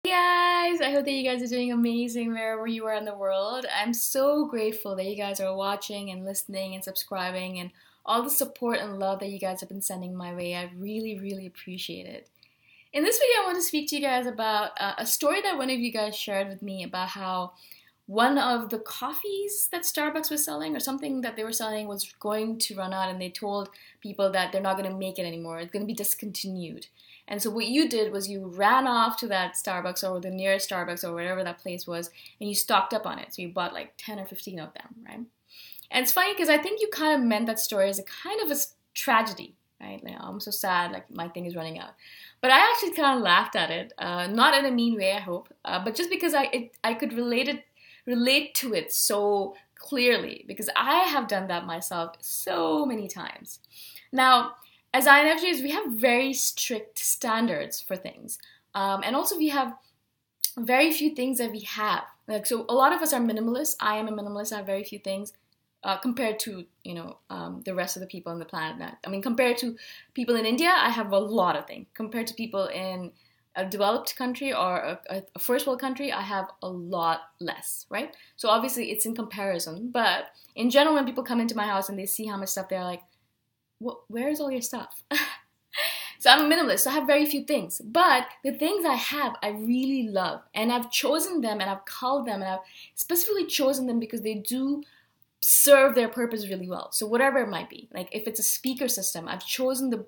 Hey guys, I hope that you guys are doing amazing wherever you are in the world. I'm so grateful that you guys are watching and listening and subscribing and all the support and love that you guys have been sending my way. I really appreciate it. In this video, I want to speak to you guys about a story that one of you guys shared with me about how one of the coffees that Starbucks was selling or something that they were selling was going to run out, and they told people that they're not going to make it anymore. It's going to be discontinued. And so what you did was you ran off to that Starbucks or the nearest Starbucks or whatever that place was, and you stocked up on it. So you bought like 10 or 15 of them, right? And it's funny because I think you kind of meant that story as a kind of a tragedy, right? Like, I'm so sad, like my thing is running out. But I actually kind of laughed at it, not in a mean way, I hope, but just because I could relate to it so clearly, because I have done that myself so many times. Now, as INFJs, we have very strict standards for things. And also we have very few things that we have. Like, so a lot of us are minimalists. I am a minimalist. I have very few things compared to, the rest of the people on the planet. I mean, compared to people in India, I have a lot of things. Compared to people in a developed country or a first world country, I have a lot less, right? So obviously it's in comparison. But in general, when people come into my house and they see how much stuff, they're like, where's all your stuff? So I'm a minimalist, so I have very few things. But the things I have, I really love. And I've chosen them and I've culled them and I've specifically chosen them because they do serve their purpose really well. So whatever it might be, like if it's a speaker system, I've chosen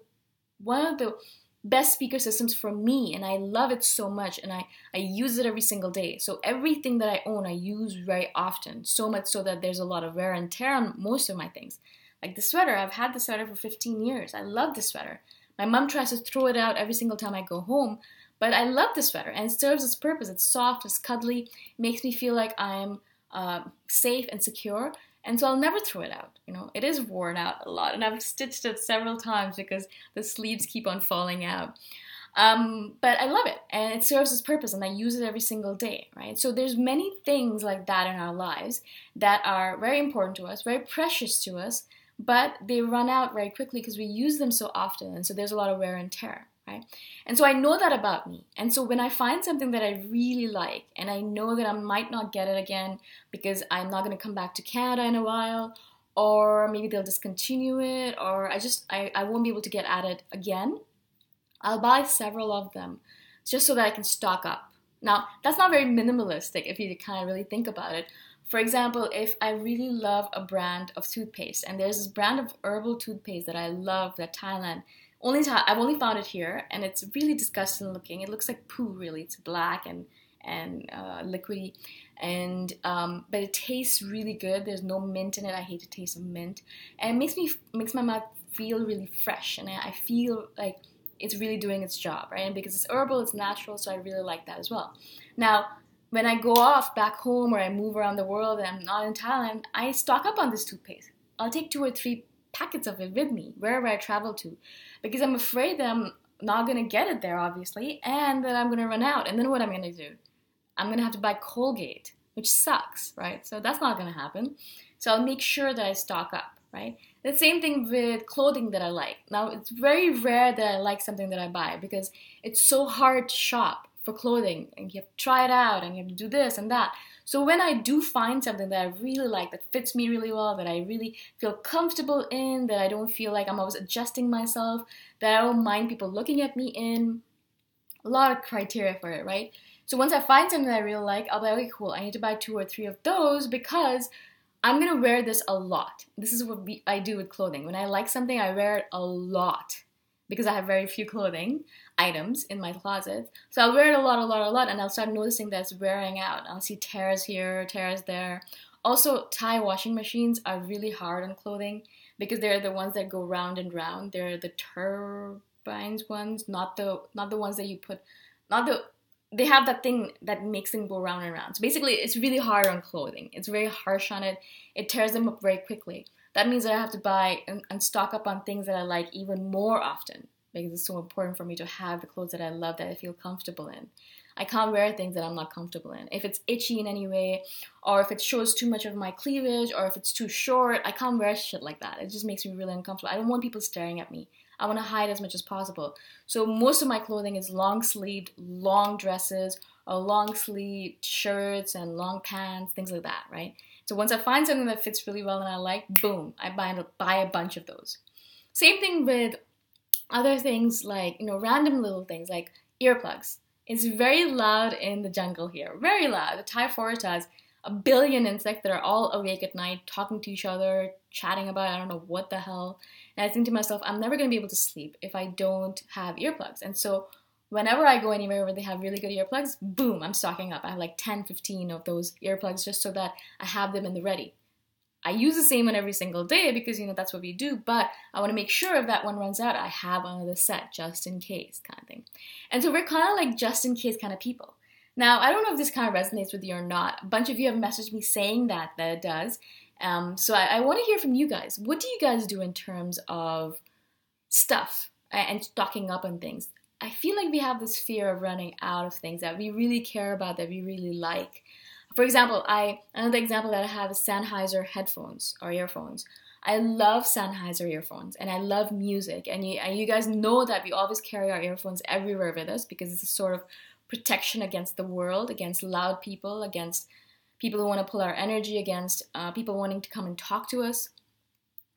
one of the best speaker systems for me, and I love it so much, and I use it every single day. So everything that I own, I use very often, so much so that there's a lot of wear and tear on most of my things. Like the sweater, I've had the sweater for 15 years. I love the sweater. My mom tries to throw it out every single time I go home, but I love the sweater and it serves its purpose. It's soft, it's cuddly, it makes me feel like I'm safe and secure, and so I'll never throw it out. It is worn out a lot, and I've stitched it several times because the sleeves keep on falling out. But I love it, and it serves its purpose, and I use it every single day, right? So there's many things like that in our lives that are very important to us, very precious to us, but they run out very quickly because we use them so often, and so there's a lot of wear and tear, right? And so I know that about me, and so when I find something that I really like, and I know that I might not get it again because I'm not going to come back to Canada in a while, or maybe they'll discontinue it, or I won't be able to get at it again, I'll buy several of them just so that I can stock up. Now, that's not very minimalistic if you kind of really think about it. For example, if I really love a brand of toothpaste, and there's this brand of herbal toothpaste that I love, that Thailand, I've only found it here, and it's really disgusting looking. It looks like poo, really. It's black and liquidy, and but it tastes really good. There's no mint in it. I hate the taste of mint, and it makes my mouth feel really fresh, and I feel like it's really doing its job, right? And because it's herbal, it's natural, so I really like that as well. Now, when I go off back home or I move around the world and I'm not in Thailand, I stock up on this toothpaste. I'll take 2 or 3 packets of it with me wherever I travel to, because I'm afraid that I'm not going to get it there, obviously, and that I'm going to run out. And then what I'm going to do? I'm going to have to buy Colgate, which sucks, right? So that's not going to happen. So I'll make sure that I stock up, right? The same thing with clothing that I like. Now, it's very rare that I like something that I buy because it's so hard to shop for clothing, and you have to try it out, and you have to do this and that. So when I do find something that I really like, that fits me really well, that I really feel comfortable in, that I don't feel like I'm always adjusting myself, that I don't mind people looking at me in, a lot of criteria for it, right? So once I find something that I really like, I'll be like, okay, cool, I need to buy 2 or 3 of those because I'm going to wear this a lot. This is what I do with clothing. When I like something, I wear it a lot because I have very few clothing items in my closet. So I'll wear it a lot, and I'll start noticing that it's wearing out. I'll see tears here, tears there. Also, Thai washing machines are really hard on clothing because they're the ones that go round and round. They're the turbines ones, not the ones that you put, they have that thing that makes them go round and round. So basically, it's really hard on clothing. It's very harsh on it. It tears them up very quickly. That means that I have to buy and stock up on things that I like even more often because it's so important for me to have the clothes that I love, that I feel comfortable in. I can't wear things that I'm not comfortable in. If it's itchy in any way, or if it shows too much of my cleavage, or if it's too short, I can't wear shit like that. It just makes me really uncomfortable. I don't want people staring at me. I want to hide as much as possible. So most of my clothing is long sleeved, long dresses, or long sleeve shirts and long pants, things like that, right? So once I find something that fits really well and I like, boom, I buy a bunch of those. Same thing with other things like, random little things like earplugs. It's very loud in the jungle here, very loud. The Thai forest has a billion insects that are all awake at night, talking to each other, chatting about I don't know what the hell. And I think to myself, I'm never going to be able to sleep if I don't have earplugs. And so whenever I go anywhere where they have really good earplugs, boom, I'm stocking up. I have like 10, 15 of those earplugs just so that I have them in the ready. I use the same one every single day because, that's what we do, but I want to make sure if that one runs out, I have another set just in case kind of thing. And so we're kind of like just in case kind of people. Now, I don't know if this kind of resonates with you or not. A bunch of you have messaged me saying that it does. So I want to hear from you guys. What do you guys do in terms of stuff and stocking up on things? I feel like we have this fear of running out of things that we really care about, that we really like. For example, another example that I have is Sennheiser headphones or earphones. I love Sennheiser earphones and I love music. And you guys know that we always carry our earphones everywhere with us because it's a sort of protection against the world, against loud people, against people who want to pull our energy, against people wanting to come and talk to us.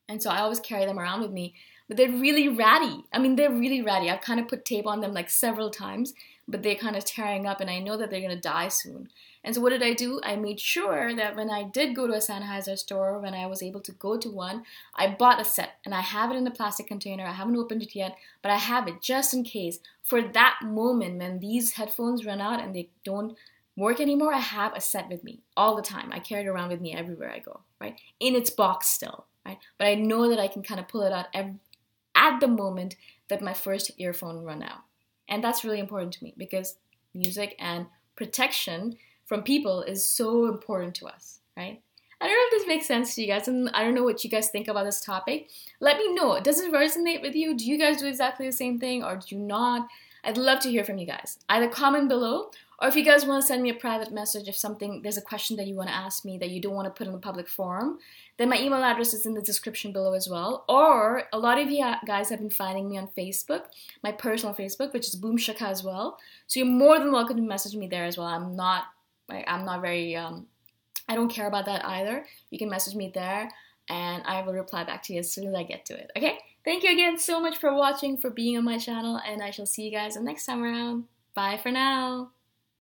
And so I always carry them around with me. But they're really ratty. They're really ratty. I've kind of put tape on them like several times, but they're kind of tearing up and I know that they're going to die soon. And so what did I do? I made sure that when I did go to a Sennheiser store, when I was able to go to one, I bought a set and I have it in a plastic container. I haven't opened it yet, but I have it just in case. For that moment when these headphones run out and they don't work anymore, I have a set with me all the time. I carry it around with me everywhere I go, right? In its box still, right? But I know that I can kind of pull it out at the moment that my first earphone run out. And that's really important to me because music and protection from people is so important to us, right? I don't know if this makes sense to you guys, and I don't know what you guys think about this topic. Let me know. Does it resonate with you? Do you guys do exactly the same thing or do you not? I'd love to hear from you guys. Either comment below, or if you guys want to send me a private message if there's a question that you want to ask me that you don't want to put in a public forum, then my email address is in the description below as well. Or a lot of you guys have been finding me on Facebook, my personal Facebook, which is Boom Shikha as well. So you're more than welcome to message me there as well. I'm not very, I don't care about that either. You can message me there and I will reply back to you as soon as I get to it. Okay? Thank you again so much for watching, for being on my channel, and I shall see you guys the next time around. Bye for now.